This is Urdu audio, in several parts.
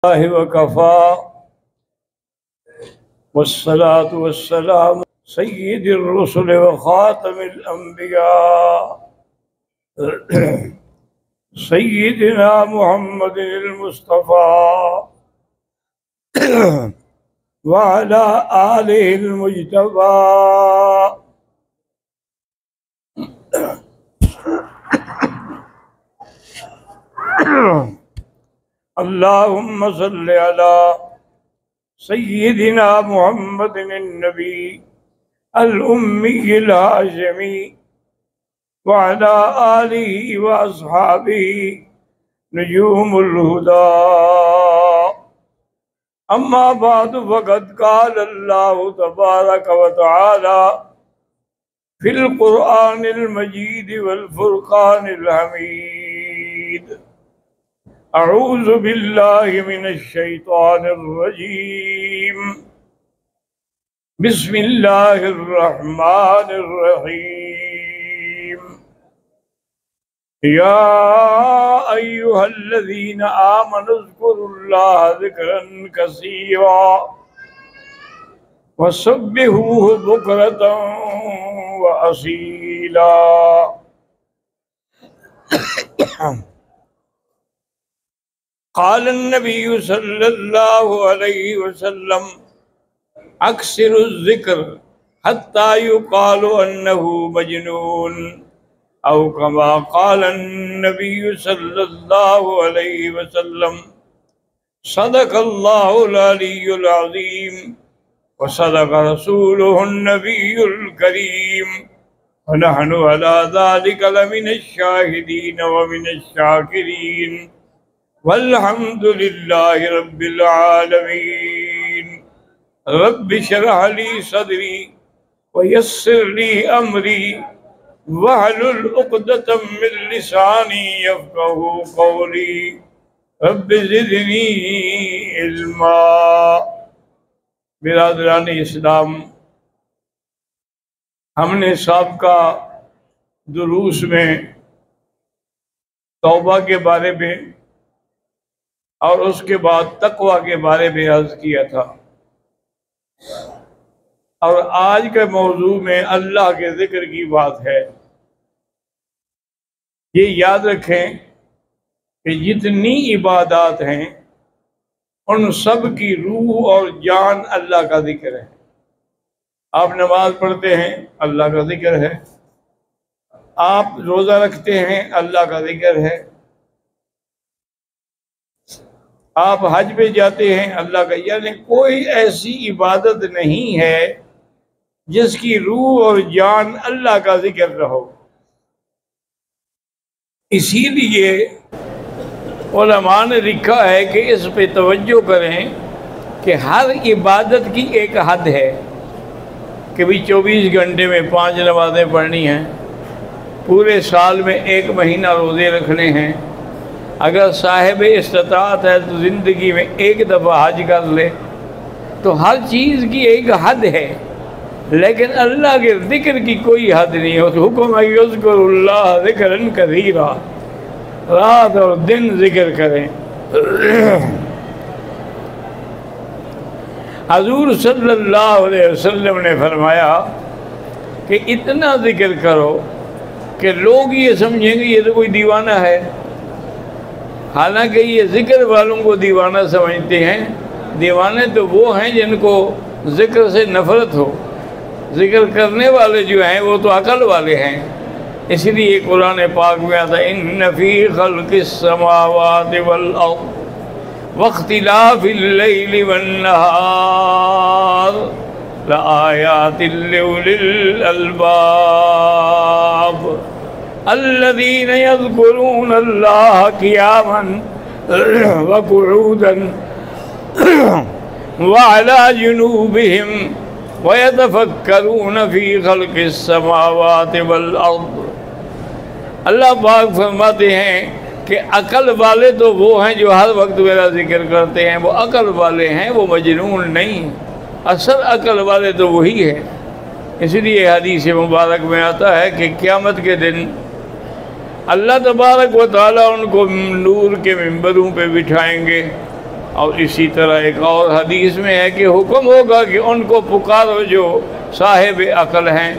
الله وكفى والصلاة والسلام سيد الرسل وخاتم الأنبياء سيدنا محمد المصطفى وعلى آله المجتبى. اللهم صل على سيدنا محمد النبي الأمي الهاشمي وعلى آله وأصحابه نجوم الهدى. أما بعد فقد قال الله تبارك وتعالى في القرآن المجيد والفرقان الحميد: أعوذ بالله من الشيطان الرجيم. بسم الله الرحمن الرحيم. يا أيها الذين آمنوا اذكروا الله ذكرا كثيرا وسبحوه بكرة وأصيلا. قال النبي صلى الله عليه وسلم: أكثر الذكر حتى يقال أنه مجنون، أو كما قال النبي صلى الله عليه وسلم: صدق الله العلي العظيم وصدق رسوله النبي الكريم، ونحن على ذلك لمن الشاهدين ومن الشاكرين، والحمد لله رب العالمين. رب اشرح لي صدري ويسر لي أمري واحلل عقدة من لساني يفقهوا قولي. رب زدني علما. برادران اسلام، ہم نے سابقہ دروس میں توبہ کے بارے میں اور اس کے بعد تقوی کے بارے میں عرض کیا تھا، اور آج کے موضوع میں اللہ کے ذکر کی بات ہے۔ یہ یاد رکھیں کہ جتنی عبادات ہیں ان سب کی روح اور جان اللہ کا ذکر ہے۔ آپ نماز پڑھتے ہیں، اللہ کا ذکر ہے۔ آپ روزہ رکھتے ہیں، اللہ کا ذکر ہے۔ آپ حج پہ جاتے ہیں، اللہ کا، یعنی کوئی ایسی عبادت نہیں ہے جس کی روح اور جان اللہ کا ذکر نہ ہو۔ اسی لیے علماء نے لکھا ہے کہ اس پہ توجہ کریں کہ ہر عبادت کی ایک حد ہے کہ بھی 24 گھنٹے میں 5 نمازیں پڑھنی ہیں، پورے سال میں 1 مہینہ روزے رکھنے ہیں، اگر صاحب استطاعت ہے تو زندگی میں 1 دفعہ حج کر لے۔ تو ہر چیز کی ایک حد ہے، لیکن اللہ کے ذکر کی کوئی حد نہیں ہے۔ حکم ہے یذکر اللہ ذکرا کثیرا، رات اور دن ذکر کریں۔ حضور صلی اللہ علیہ وسلم نے فرمایا کہ اتنا ذکر کرو کہ لوگ یہ سمجھیں گے یہ تو کوئی دیوانہ ہے، حالانکہ یہ ذکر والوں کو دیوانہ سمجھتے ہیں۔ دیوانے تو وہ ہیں جن کو ذکر سے نفرت ہو، ذکر کرنے والے جو ہیں وہ تو عقل والے ہیں۔ اس لیے قرآن پاک میں آتا ہے: ان فی خلق السماوات والارض واختلاف اللیل والنہار لآیات لأولی الالباب الذین یذکرون اللہ قیاما وقعودا وعلی جنوبہم وَيَتَفَكَّرُونَ فِي خَلْقِ السَّمَاوَاتِ وَالْأَرْضِ۔ اللہ پاک فرماتے ہیں کہ عقل والے تو وہ ہیں جو ہر وقت میرا ذکر کرتے ہیں، وہ عقل والے ہیں، وہ مجنون نہیں۔ اصل عقل والے تو وہی ہیں۔ اس لیے حدیث مبارک میں آتا ہے کہ قیامت کے دن اللہ تبارک و تعالیٰ ان کو نور کے ممبروں پہ بٹھائیں گے، اور اسی طرح ایک اور حدیث میں ہے کہ حکم ہوگا کہ ان کو پکارو جو صاحب عقل ہیں۔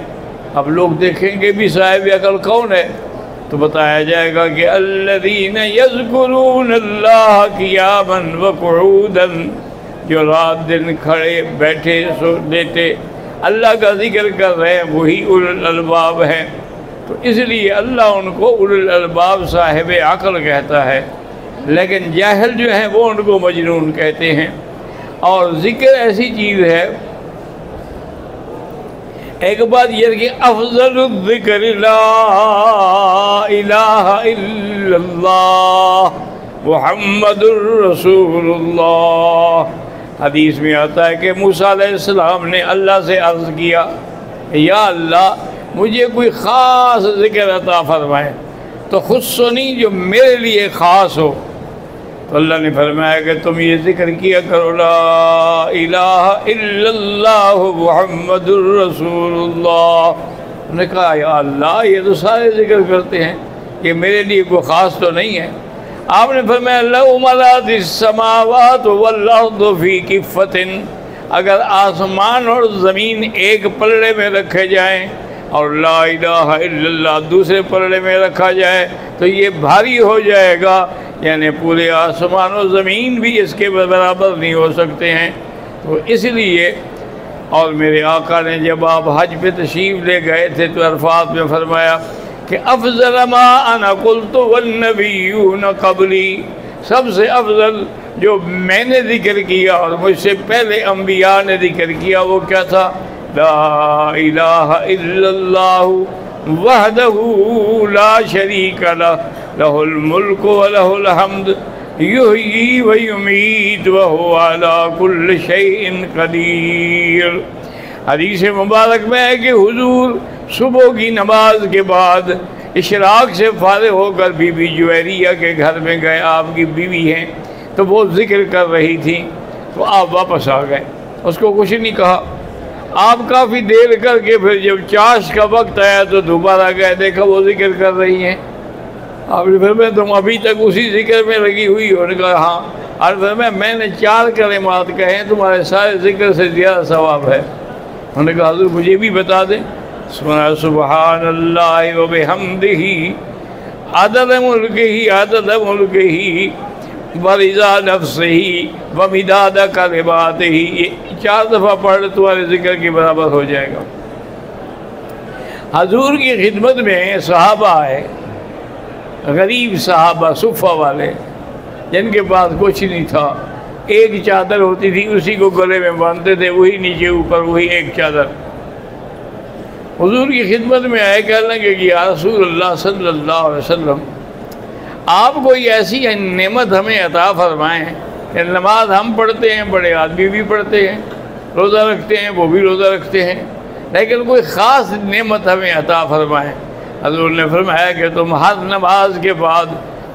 اب لوگ دیکھیں گے بھی صاحب عقل کون ہے، تو بتایا جائے گا کہ الذین یذکرون اللہ قیاما وقعودا، جو رات دن کھڑے بیٹھے سو لیتے اللہ کا ذکر کر رہے ہیں، وہی اولو الالباب ہیں۔ تو اس لیے اللہ ان کو اولو الالباب صاحب عقل کہتا ہے، لیکن جاہل جو ہیں وہ ان کو مجنون کہتے ہیں۔ اور ذکر ایسی چیز ہے، ایک بات یہ ہے کہ افضل الذکر لا الہ الا اللہ محمد الرسول اللہ۔ حدیث میں آتا ہے کہ موسیٰ علیہ السلام نے اللہ سے عرض کیا، یا اللہ مجھے کوئی خاص ذکر عطا فرمائے، تو خود سنی جو میرے لیے خاص ہو۔ تو اللہ نے فرمایا کہ تم یہ ذکر کیا کرو، لا الہ الا اللہ محمد الرسول اللہ۔ انہوں نے کہا یا اللہ یہ تو سارے ذکر کرتے ہیں، یہ میرے لیے کوئی خاص تو نہیں ہے۔ آپ نے فرمایا لو ملأت السماوات والارض فی کفۃ، اگر آسمان اور زمین ایک پلڑے میں رکھے جائیں اور لا الہ الا اللہ دوسرے پلڑے میں رکھا جائے تو یہ بھاری ہو جائے گا، یعنی پورے آسمان و زمین بھی اس کے برابر نہیں ہو سکتے ہیں۔ تو اس لیے، اور میرے آقا نے جب آپ حج پہ تشریف لے گئے تھے تو عرفات میں فرمایا کہ افضل ما انا قلت والنبیون قبلی، سب سے افضل جو میں نے ذکر کیا اور مجھ سے پہلے انبیاء نے ذکر کیا وہ کیا تھا؟ لا الہ الا اللہ وحدہ لا شریک لہ، لہ الملک ولہ الحمد یحیی ویمیت وہو علی کل شیء قدیر۔ حدیث مبارک میں ہے کہ حضور صبح کی نماز کے بعد اشراق سے فارغ ہو کر بی بی جویریہ کے گھر میں گئے، آپ کی بیوی ہیں، تو وہ ذکر کر رہی تھی، تو آپ واپس آ گئے، اس کو کچھ نہیں کہا۔ آپ کافی دیر کر کے پھر جب چاش کا وقت آیا تو دوبارہ گئے، دیکھا وہ ذکر کر رہی ہیں۔ آپ نے فرمایا تم ابھی تک اسی ذکر میں لگی ہوئی ہو؟ نے کہا ہاں۔ اور فرمایا میں نے 4 کلمات کہے، تمہارے سارے ذکر سے زیادہ ثواب ہے۔ انہوں نے کہا حضور مجھے بھی بتا دیں۔ سبحان اللہ و بحمدہ عدد ملکہ عدد ملکہ ورضا نفسہ ومداد کلماتہ، یہ 4 دفعہ پڑھ تمہارے ذکر کے برابر ہو جائے گا۔ حضور کی خدمت میں صحابہ آئے، غریب صحابہ صفہ والے، جن کے پاس کچھ نہیں تھا، ایک چادر ہوتی تھی اسی کو گلے میں باندھتے تھے، وہی نیچے اوپر وہی ایک چادر۔ حضور کی خدمت میں آئے، کہنے لگے کہ یا رسول اللہ صلی اللہ علیہ وسلم آپ کوئی ایسی نعمت ہمیں عطا فرمائیں کہ نماز ہم پڑھتے ہیں، بڑے آدمی بھی پڑھتے ہیں، روزہ رکھتے ہیں وہ بھی روزہ رکھتے ہیں، لیکن کوئی خاص نعمت ہمیں عطا فرمائیں۔ حضور نے فرمایا کہ تم ہر نماز کے بعد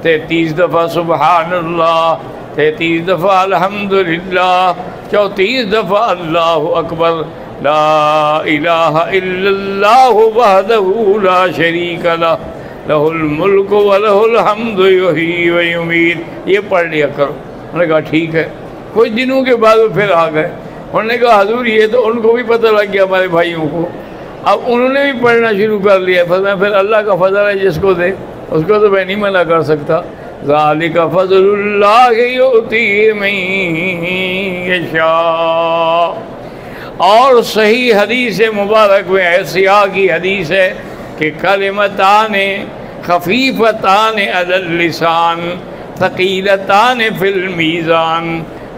33 دفعہ سبحان اللہ، 33 دفعہ الحمدللہ، 34 دفعہ اللہ اکبر، لا الہ الا اللہ وحدہ لا شریک لہ، لہ الملک ولہ الحمد یحیی ویمیت، یہ پڑھ لیا کرو۔ انہوں نے کہا ٹھیک ہے۔ کچھ دنوں کے بعد وہ پھر آ گئے، انہوں نے کہا حضور یہ تو ان کو بھی پتہ لگ گیا ہمارے بھائیوں کو، اب انہوں نے بھی پڑھنا شروع کر لیا۔ پھر اللہ کا فضل ہے، جس کو دے اس کو تو میں نہیں منع کر سکتا۔ ذالک فضل اللہ یؤتی من یشاء۔ اور صحیح حدیث مبارک میں ہے، سیاہ کی حدیث ہے کہ کلمتان خفیفتان علی اللسان ثقیلتان فی المیزان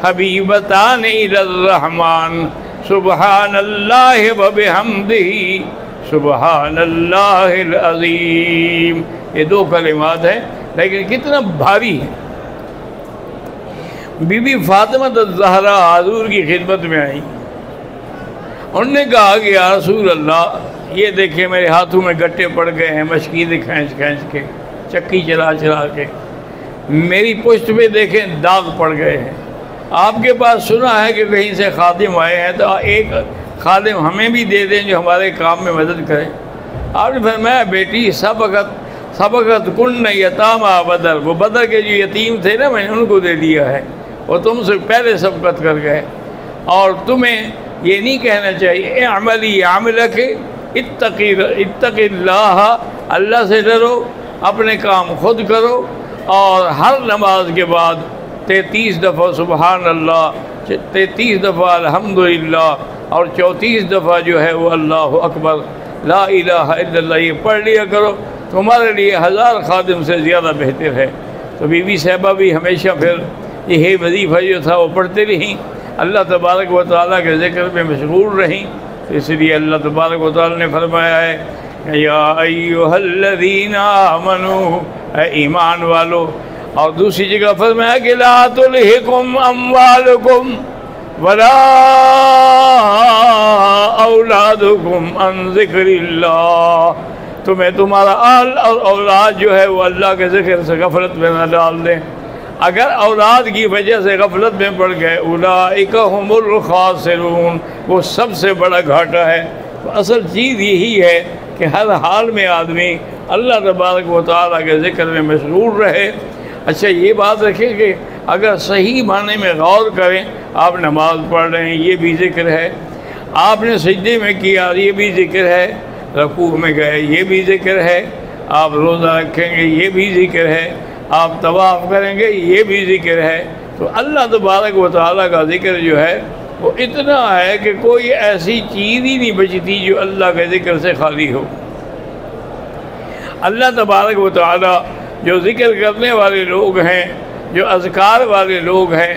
حبیبتان الی الرحمن سبحان اللہ و بحمدہ سبحان اللہ العظیم۔ یہ 2 کلمات ہیں، لیکن کتنا بھاری ہے۔ بی بی فاطمہ الزہرا حضور کی خدمت میں آئی، انہوں نے کہا کہ یا رسول اللہ یہ دیکھیں میرے ہاتھوں میں گٹے پڑ گئے ہیں، مشکیزیں کھینچ کھینچ کے، چکی چلا چلا کے، میری پشت پہ دیکھیں داغ پڑ گئے ہیں۔ آپ کے پاس سنا ہے کہ کہیں سے خادم آئے ہیں، تو ایک خادم ہمیں بھی دے دیں جو ہمارے کام میں مدد کرے۔ آپ نے فرمایا بیٹی سبقت کن یتامى بدر، وہ بدر کے جو یتیم تھے نا میں نے ان کو دے دیا ہے، وہ تم سے پہلے سبقت کر گئے، اور تمہیں یہ نہیں کہنا چاہیے اعملی عملک اتق اللہ، اللہ سے ڈرو، اپنے کام خود کرو، اور ہر نماز کے بعد 33 دفعہ سبحان اللہ، 33 دفعہ الحمدللہ، اور 34 دفعہ جو ہے وہ اللہ اکبر لا الہ الا اللہ یہ پڑھ لیا کرو، تمہارے لیے 1000 خادم سے زیادہ بہتر ہے۔ تو بی بی صاحبہ بھی ہمیشہ پھر یہی وظیفہ جو تھا وہ پڑھتے رہیں، اللہ تبارک و تعالیٰ کے ذکر میں مشغول رہیں۔ اس لیے اللہ تبارک و تعالیٰ نے فرمایا ہے یا ایھا الذین آمنوا، اے ایمان والو، اور دوسری جگہ فرمایا کہ لا تلہکم اموالکم ولا اولادکم عن ذکر اللہ، تمہیں تمہارا آل اور اولاد جو ہے وہ اللہ کے ذکر سے غفلت میں نہ ڈال دیں۔ اگر اولاد کی وجہ سے غفلت میں پڑ گئے اولئک ھم الخاسرون، وہ سب سے بڑا گھاٹا ہے۔ تو اصل چیز یہی ہے کہ ہر حال میں آدمی اللہ تبارک و تعالیٰ کے ذکر میں مشغول رہے۔ اچھا یہ بات رکھیں کہ اگر صحیح معنی میں غور کریں، آپ نماز پڑھ رہے ہیں یہ بھی ذکر ہے، آپ نے سجدے میں کیا یہ بھی ذکر ہے، رکوع میں گئے یہ بھی ذکر ہے، آپ روزہ رکھیں گے یہ بھی ذکر ہے، آپ طواف کریں گے یہ بھی ذکر ہے۔ تو اللہ تبارک و تعالیٰ کا ذکر جو ہے وہ اتنا ہے کہ کوئی ایسی چیز ہی نہیں بچتی جو اللہ کے ذکر سے خالی ہو۔ اللہ تبارک و تعالیٰ جو ذکر کرنے والے لوگ ہیں، جو اذکار والے لوگ ہیں،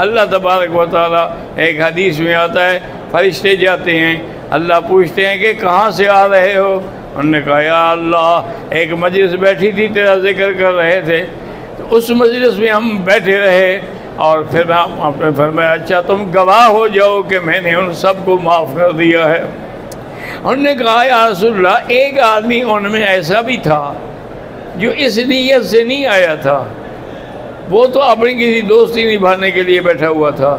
اللہ تبارک و تعالیٰ، ایک حدیث میں آتا ہے فرشتے جاتے ہیں، اللہ پوچھتے ہیں کہ کہاں سے آ رہے ہو؟ انہوں نے کہا یا اللہ ایک مجلس بیٹھی تھی تیرا ذکر کر رہے تھے، تو اس مجلس میں ہم بیٹھے رہے، اور پھر آپ نے فرمایا اچھا تم گواہ ہو جاؤ کہ میں نے ان سب کو معاف کر دیا ہے۔ انہوں نے کہا یا رسول اللہ ایک آدمی ان میں ایسا بھی تھا جو اس نیت سے نہیں آیا تھا، وہ تو اپنی کسی دوستی نبھانے کے لیے بیٹھا ہوا تھا۔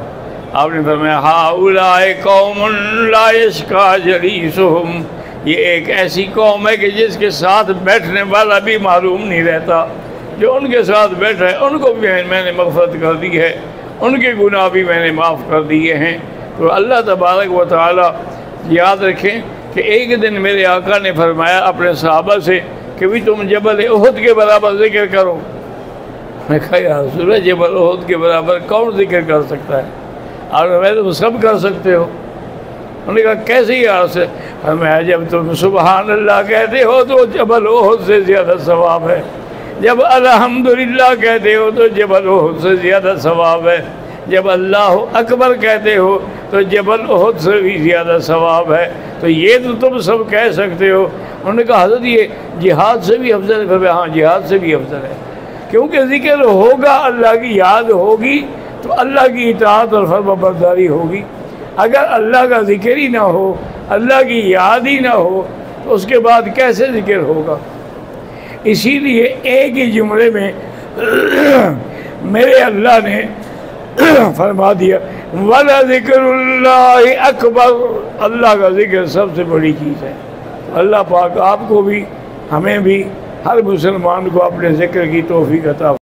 آپ نے فرمایا ہؤلاء قوم لا یشقی جلیسہم، یہ ایک ایسی قوم ہے کہ جس کے ساتھ بیٹھنے والا بھی معلوم نہیں رہتا، جو ان کے ساتھ بیٹھا ہے ان کو بھی میں نے مغفرت کر دی ہے، ان کے گناہ بھی میں نے معاف کر دیے ہیں۔ تو اللہ تبارک و تعالیٰ یاد رکھیں کہ ایک دن میرے آقا نے فرمایا اپنے صحابہ سے کہ بھی تم جبل احد کے برابر ذکر کرو۔ میں کہا یا رسول اللہ جبل احد کے برابر کون ذکر کر سکتا ہے؟ اور میں تم سب کر سکتے ہو۔ انہوں نے کہا کیسے یا رسول اللہ؟ فرمایا جب تم سبحان اللہ کہتے ہو تو جبل احد سے زیادہ ثواب ہے، جب الحمدللہ کہتے ہو تو جبل احد سے زیادہ ثواب ہے، جب اللہ اکبر کہتے ہو تو جبل احد سے بھی زیادہ ثواب ہے۔ تو یہ تو تم سب کہہ سکتے ہو۔ انہوں نے کہا حضرت یہ جہاد سے بھی افضل ہے؟ ہاں جہاد سے بھی افضل ہے، کیونکہ ذکر ہوگا، اللہ کی یاد ہوگی تو اللہ کی اطاعت اور فرما برداری ہوگی۔ اگر اللہ کا ذکر ہی نہ ہو، اللہ کی یاد ہی نہ ہو تو اس کے بعد کیسے ذکر ہوگا؟ اسی لیے ایک ہی جملے میں میرے اللہ نے فرما دیا وَلَذِكْرُ اللَّهِ أَكْبَرُ، اللہ کا ذکر سب سے بڑی چیز ہے۔ اللہ پاک آپ کو بھی، ہمیں بھی، ہر مسلمان کو اپنے ذکر کی توفیق عطا